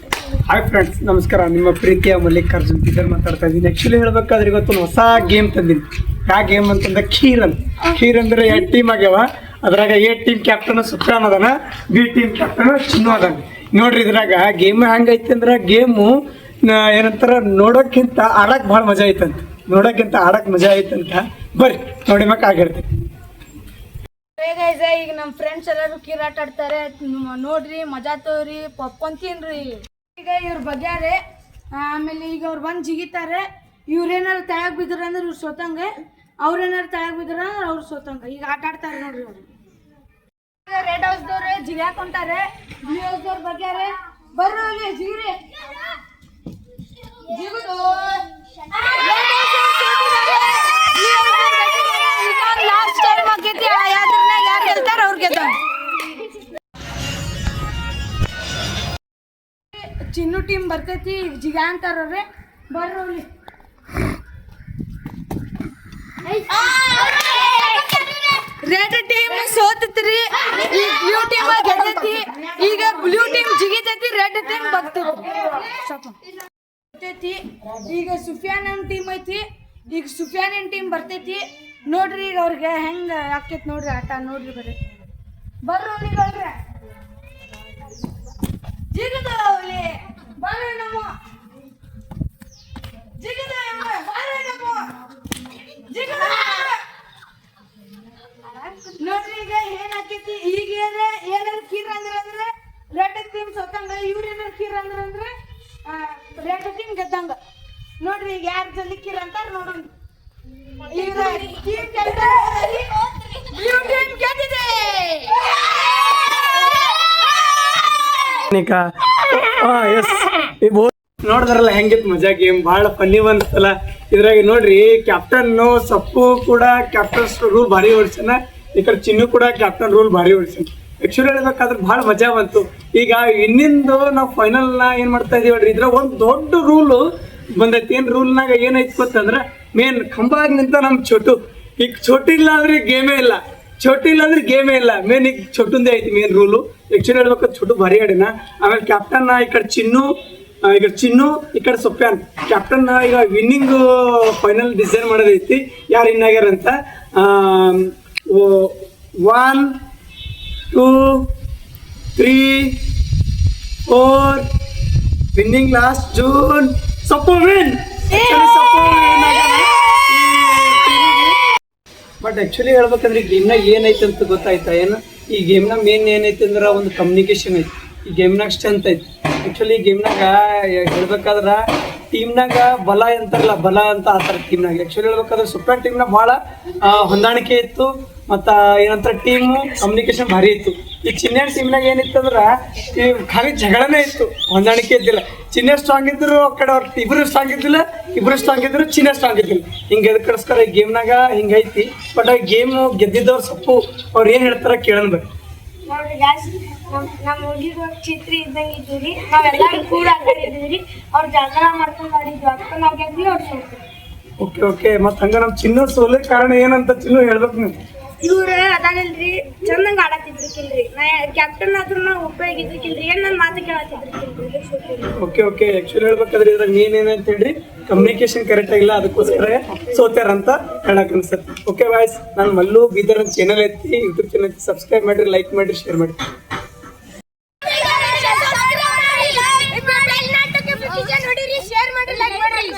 Hi friends, ನಮಸ್ಕಾರ. ನಿಮ್ಮ ಪ್ರೀತಿಯ ಮಲ್ಲಿಕಾರ್ಜುನ್ ಟೀಚರ್ ಮಾತಾಡ್ತಾ ಇದ್ದೀನಿ. ಆ್ಯಕ್ಚುಲಿ ಹೇಳ್ಬೇಕಾದ್ರೆ ಇವತ್ತು ಹೊಸ ಗೇಮ್ ತಂದೀನಿ. ಯಾವ ಗೇಮ್ ಅಂತಂದ್ರೆ ಖೀರ್ ಅಂದ್ರೆ 2 ಟೀಮ್ ಆಗ್ಯಾವ. ಅದ್ರಾಗ A ಟೀಮ್ ಕ್ಯಾಪ್ಟನ್ ಸುಪ್ರಾನ್ ಅದಾನ, B ಟೀಮ್ ಕ್ಯಾಪ್ಟನ್ ಚಿನ್ನು ಅದಾನ. ನೋಡ್ರಿ, ಇದ್ರಾಗ ಗೇಮ್ ಹೆಂಗೈತಿ ಅಂದ್ರೆ ಗೇಮು ಏನಂತಾರ ನೋಡೋಕ್ಕಿಂತ ಆಡಕ್ಕೆ ಭಾಳ ಮಜಾ ಐತಂತ. ಬರ್ರಿ ನೋಡಿ ಮಕ್ಕ ಆಗಿರ್ತೀವಿ. ಈಗ ನಮ್ಮ ಫ್ರೆಂಡ್ಸ್ ಎಲ್ಲರೂ ಕೀರ್ ಆಟ ಆಡ್ತಾರೆ, ನೋಡ್ರಿ ಮಜಾ ತೋರಿ, ಪಾಪ್ಕಾರ್ನ್ ತಿನ್ರಿ. ಈಗ ಇವ್ರ ಬಗ್ಯಾರೆ, ಆಮೇಲೆ ಈಗ ಅವ್ರು ಬಂದು ಜಿಗಿತಾರೆ. ಇವ್ರೇನಾರು ತಳಗ್ ಬಿದ್ರ ಅಂದ್ರೆ ಇವ್ರು ಸೋತಂಗೆ, ಅವ್ರೇನಾರು ತಳಗ್ ಬಿದ್ರ ಅಂದ್ರೆ ಅವ್ರು ಸೋತಂಗೆ. ಈಗ ಆಟ ಆಡ್ತಾರೆ ನೋಡ್ರಿ ಅವ್ರು. ರೆಡ್ ಹೌಸ್ದವ್ರೆ ಜಿಗಾಕೊಂತಾರೆ, ಬ್ಲೂ ಹೌಸ್ದವ್ರ ಬಗ್ಯಾರೆ. ಬರ್ರಿ ಇಲ್ಲಿ ಜಿಗ್ರಿ, ಜಿಗುದು. ಲಾಸ್ಟ್ ಟೈಮ್ ಆಗೈತಿ, ಯಾವ್ದ್ರನ್ನ ಯಾರು ಗೆಲ್ತಾರ ಅವ್ರು ಗೆಲ್ತಾರ. ಚಿನ್ನು ಟೀಮ್ ಬರ್ತೈತಿ, ಈಗ ಜಿಗ ಅಂತಾರ್ರಿ. ಬರ್ರಿ ರೆಡ್ ಟೀಮ್ ಸೋತತ್ರಿ, ಈಗ ಬ್ಲೂ ಟೀಮ್ ಗೆದ್ದೈತಿ. ಈಗ ಬ್ಲೂ ಟೀಮ್ ಜಿಗಿತೈತಿ, ರೆಡ್ ಟೀಮ್ ಬರ್ತೈತಿ. ಈಗ ಸುಫಿಯಾನ್ ಟೀಮ್ ಐತಿ, ಈಗ ಸುಫಿಯಾನ್ ಟೀಮ್ ಬರ್ತೈತಿ. ನೋಡ್ರಿ ಈಗ ಅವ್ರಿಗೆ ಹೆಂಗ ಆಕೈತಿ ನೋಡ್ರಿ ಆಟ. ನೋಡ್ರಿ ಬರ್ರಿ ಜಿಗದ ಬರ್ರಿ ನಮ್ಮ ಜಿಗದ ಬರ್ರಿ ನಮ್ಮ ಜಿಗದ. ನೋಡ್ರಿ ಈಗ ಏನ್ ಆಕೈತಿ. ಈಗ ಏನಾರ ಕೀರ್ ಅಂದ್ರೆ ರೆಡ್ ಟೀಮ್ ಸೋತಂಗ, ಇವ್ರ ಏನಾರ ಕೀರ್ ಅಂದ್ರೆ ರೆಡ್ ಟೀಮ್ ಗೆದ್ದಂಗ. ನೋಡ್ರಿ ಈಗ ಯಾರು ಜಲ್ದಿ ಕೀರ್ ಅಂತಾರ ನೋಡ್ರಿ. ಈಗ ಟೀಮ್ ಬ್ಲೂ ಟೀಮ್ ಗೆದ್ದಿದೆ. ನೋಡಿದ್ರಲ್ಲ ಹೆಂಗಿತ್ತು ಮಜಾ ಗೇಮ್, ಭಾಳ ಫನ್ನಿ ಬಂತಲ್ಲ. ಇದ್ರಾಗ ನೋಡ್ರಿ ಕ್ಯಾಪ್ಟನ್ ಸಪ್ಪು ಕೂಡ ಕ್ಯಾಪ್ಟನ್ ರೂಲ್ ಭಾರಿ ಹೊಡ್ಸನ, ಈ ಕಡೆ ಚಿನ್ನು ಕೂಡ ಕ್ಯಾಪ್ಟನ್ ರೂಲ್ ಭಾರಿ ಹೊಡ್ಸನ. ಆಕ್ಚುಲಿ ಹೇಳ್ಬೇಕಾದ್ರೆ ಭಾಳ ಮಜಾ ಬಂತು. ಈಗ ಇನ್ನಿಂದು ನಾವು ಫೈನಲ್ನ ಏನ್ ಮಾಡ್ತಾ ಇದೀವಿ ನೋಡ್ರಿ, ಇದ್ರಾಗ ಒಂದು ದೊಡ್ಡ ರೂಲು ಬಂದೈತಿ. ಏನ್ ರೂಲ್ನಾಗ ಏನೈತಿ ಗೊತ್ತಂದ್ರೆ ಮೇನ್ ಕಂಬಾಗ ನಿಂತ ನಮ್ ಚೋಟು. ಈಗ ಚೋಟು ಇಲ್ಲ ಅಂದ್ರೆ ಗೇಮೇ ಇಲ್ಲ. ಮೇನ್ ಈಗ ಚೋಟುಂದೇ ಐತಿ ಮೇನ್ ರೂಲು. ಆಕ್ಚುಲಿ ಹೇಳ್ಬೇಕಾದ್ರೆ ಚೋಟು ಭಾರಿ ಆಡಿನ. ಆಮೇಲೆ ಕ್ಯಾಪ್ಟನ್ ಈ ಕಡೆ ಚಿನ್ನು, ಈ ಕಡೆ ಸುಪ್ಯಾನ್. ಕ್ಯಾಪ್ಟನ್ ಈಗ ವಿನ್ನಿಂಗ್ ಫೈನಲ್ ಡಿಸೈನ್ ಮಾಡೋದೈತಿ, ಯಾರು ವಿನ್ ಆಗ್ಯಾರ ಅಂತ. 1 2 3 4 ವಿನ್ನಿಂಗ್ ಲಾಸ್ಟ್ ಜೂನ್ ಸಪ್ಪು ವಿನ್. ಬಟ್ ಆಕ್ಚುಲಿ ಹೇಳ್ಬೇಕಂದ್ರೆ ಈ ಗೇಮ್ನಾಗ ಏನೈತೆ ಅಂತ ಗೊತ್ತಾಯ್ತಾ ಏನು? ಈ ಗೇಮ್ನಾಗ ಮೇನ್ ಏನೈತೆ ಅಂದ್ರೆ ಒಂದು ಕಮ್ಯುನಿಕೇಶನ್ ಐತಿ. ಈ ಗೇಮ್ನಾಗ ಸ್ಟ್ರೆಂತ್ ಐತಿ. ಆಕ್ಚುಲಿ ಈ ಗೇಮ್ನಾಗ ಹೇಳ್ಬೇಕಾದ್ರೆ ಟೀಮ್ನಾಗ ಬಲ ಅಂತಾರಲ್ಲ, ಬಲ ಅಂತ ಆತರ ಟೀಮ್ನಾಗ. ಆಕ್ಚುಲಿ ಹೇಳ್ಬೇಕಾದ್ರೆ ಸೂಪರ್ ಟೀಮ್ನಾಗ ಭಾಳ ಹೊಂದಾಣಿಕೆ ಇತ್ತು, ಮತ್ತು ಏನಂತಾರೆ ಟೀಮು ಕಮ್ಯುನಿಕೇಶನ್ ಭಾರಿ ಇತ್ತು. ಈ ಚಿನ್ನ ಟೀಮ್ನಾಗ ಏನಿತ್ತು ಅಂದ್ರೆ ಈ ಖಾಲಿ ಜಗಳನೇ ಇತ್ತು, ಹೊಂದಾಣಿಕೆ ಇದ್ದಿಲ್ಲ. ಚಿನ್ನ ಸ್ಟ್ರಾಂಗ್ ಇದ್ರು ಆ ಕಡೆ ಅವ್ರು ಇಬ್ರು ಸ್ಟ್ರಾಂಗ್ ಇದ್ದಿಲ್ಲ, ಇಬ್ರು ಸ್ಟ್ರಾಂಗ್ ಇದ್ರು ಚಿನ್ನ ಸ್ಟ್ರಾಂಗ್ ಇದ್ದಿಲ್ಲ. ಹಿಂಗೆ ಎದಕ್ಕೋಸ್ಕರ ಈ ಗೇಮ್ನಾಗ ಹಿಂಗೈತಿ. ಬಟ್ ಆ ಗೇಮ್ ಗೆದ್ದಿದ್ದವ್ರು ಸಪ್ಪು ಅವ್ರು ಏನು ಹೇಳ್ತಾರ ಕೇಳೋಣ ಬರ್ರಿ. ನೋಡ್ರಿ ಗಾಯ್ಸ್, ನಮ್ಮ ಹುಡುಗಿರು ಚಿತ್ರಿ ಇದ್ದಂಗೆ ಇದ್ದೀವಿ. ನಾವೆಲ್ಲರೂ ಕೂಡ ಆಟಾಡಿದ್ದೀವಿ. ಅವ್ರು ಜಗಳ ಮಾಡ್ಕೊಂಡು ಆಡಿದ್ವಿ, ಅಕ್ಕ ನಾವು ಗೆದ್ವಿ, ಅವ್ರು ಸೋತ್ರು. ಓಕೆ. ಮತ್ತು ಹಂಗ ನಮ್ಮ ಚಿನ್ನ ಸೋಲಕ್ಕೆ ಕಾರಣ ಏನಂತ ಚಿನ್ನು ಹೇಳ್ಬೇಕು ನೀವು? ಇವ್ರು ಅದಾಗಲ್ರಿ ಚಂದಂಗ ಆಡತ್ತಿದ್ರಿಕಿಲ್ರಿ. ನಾ ಕ್ಯಾಪ್ಟನ್ ಆದ್ರೂ ನಾವು ಉಪಯೋಗಿದ್ರಿಕಿಲ್ರಿ, ಏನ್ ನನ್ನ ಮಾತು ಕೇಳತ್ತಿದ್ರಿಕಿಲ್ರಿ. ಓಕೆ. ಆಕ್ಚುಲಿ ಹೇಳ್ಬೇಕಾದ್ರೆ ಇದ್ರಾಗ ಏನೇನಂತ ಹೇಳ್ರಿ, ಕಮ್ಯುನಿಕೇಶನ್ ಕರೆಕ್ಟ್ ಆಗಿಲ್ಲ, ಅದಕ್ಕೋಸ್ಕರ ಸೋತ್ಯಾರ ಅಂತ ಹೇಳಕ್ ಅನ್ಸುತ್ತೆ. ಓಕೆ ಬಾಯ್ಸ್, ನಾನು ಮಲ್ಲು ಬೀದರ್ ಚಾನಲ್ ಐತಿ, ಯೂಟ್ಯೂಬ್ ಚಾನಲ್ ಸಬ್ಸ್ಕ್ರೈಬ್ ಮಾಡಿರಿ, ಲೈಕ್ ಮಾಡಿರಿ, ಶೇರ್ ಮಾಡಿ. ಶೇರ್ ಮಾಡಿ, ಲೈಕ್ ಮಾಡಿ.